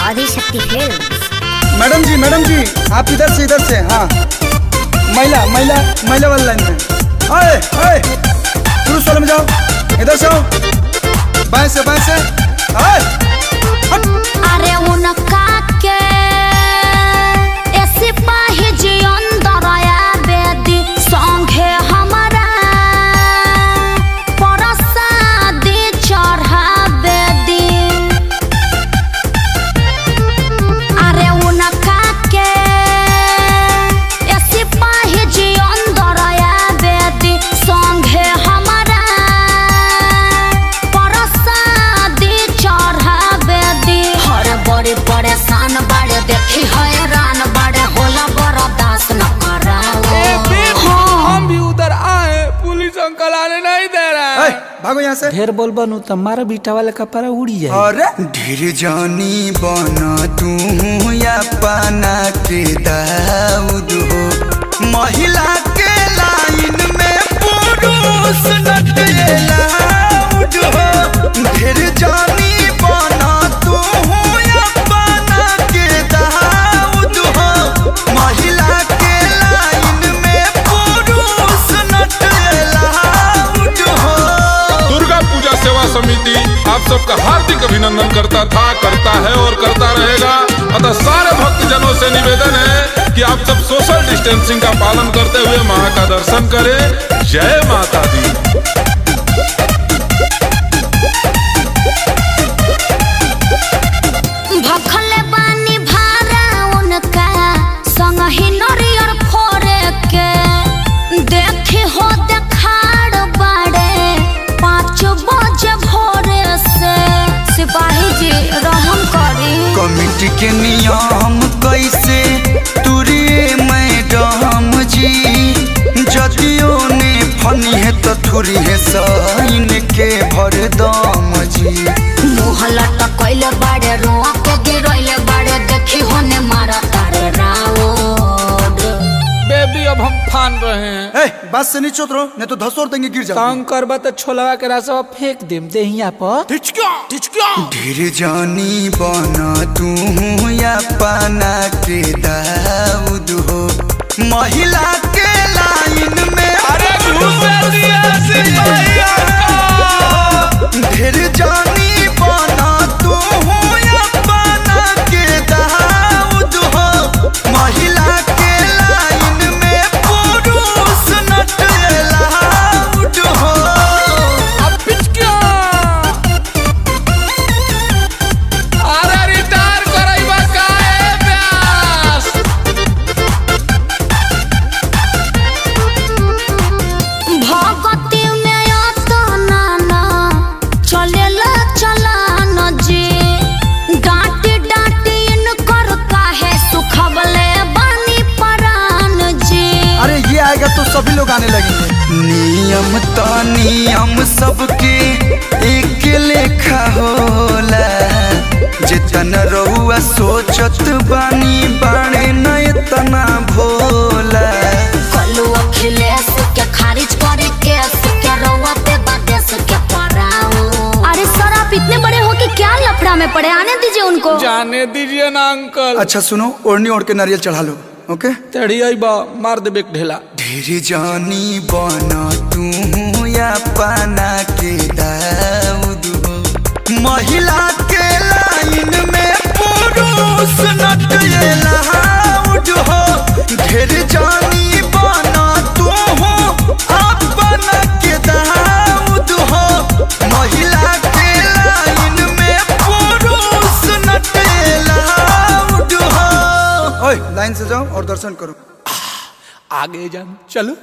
Adishakti films. Madam जी आप इधर से हाँ महिला वाली लाइन में। आए पुरुष वाले में जाओ, इधर से आओ, बाएं से अरे उनका के ऐसे पाहे जी अंदर आया बेदी संगे हमारा परसादी चढ़ा बेदी। अरे उनका के ऐसे पाहे जी अंदर आया बेदी संगे हमारा परसादी चढ़ा बेदी। हर बड़े परेशान बाड़े देखी हैरान बाड़े होला बर्दाश्त न कराओ। हम भी उधर आए, पुलिस अंकल आने नहीं दे रहा है। भागो यहाँ से। ढेर बोल बनू तो मारा बीटा वाले कपड़ा उड़ी जाए। अरे ढेर जानी बना तू या पाना के दाऊद हो, महिला के लाइन में पुरुष नटलाउड हो। ढेर जानी बना तू या पाना के दाऊद हो, महिला के लाइन में पुरुष नटलाउड हो। दुर्गा पूजा सेवा समिति आप सबका हार्दिक अभिनंदन करता है और करता रहेगा। अतः सारे भक्तजनों से निवेदन है कि आप सब सोशल डिस्टेंसिंग का पालन करते हुए मां का दर्शन करें। जय माता दी। भखले बानी भारा उनका संग ही नरियर फोरे के देखी हो देखाड़ बाड़े 5 बजे भोरे से। सिपाही जी रहम करी। कमिटी के नियम कैसे तुरिए मैडम जी, जदियो ने फनी है तो थुरी है साइन के भरदम जी। मुँह लटकैले बाड़े रोआ के गिरैले बाड़े देखी होने मारा तारे राउड। बेबी अब हम फान रहे हैं। बस से नीचे उतरो नहीं तो धसोर देंगे, गिर जाओ। तंग करबा तो छोलवा के रास्ता फेंक देम देहिया पर। ढेर जानी बना तू या पाना के दाऊद हो, महिला के लाइन में। अरे ढेर जानी बना तू या पाना के दाऊद हो, महिला के लाइन में पुरुष नटलाउड हो। अरे रिटायर करैबा काहे प्यास। भगती में आता नाना चलेला चलान जी। डांटी इनकर काहे सुखवले बानी परान जी। अरे ये आएगा तो सभी लोग आने लगेंगे। नियम सबके एक लेखा होला, जितन रहुआ सोचत बानी बाणे न इतना भोला। कलू अखिलेश के खारिज करे केस के रउआ पे बादेश के पराऊ। अरे सर आप इतने बड़े हो कि क्या लफड़ा में पड़े, आने दीजिए उनको। जाने दीजिए ना अंकल। अच्छा सुनो, ओढ़नी ओढ़ के नारियल चढ़ा लो। ओके तेड़ी आई बा मार देबे ढेला। ढेर जानी बना तू या पाना के दाऊद हो, महिला के लाइन में पुरुष नटलाउड हो। ढेर जानी बना तू अपना के दाऊद हो, महिला के लाइन में पुरुष नटलाउड हो। ओए लाइन से जाओ और दर्शन करो। आगे जान चलो।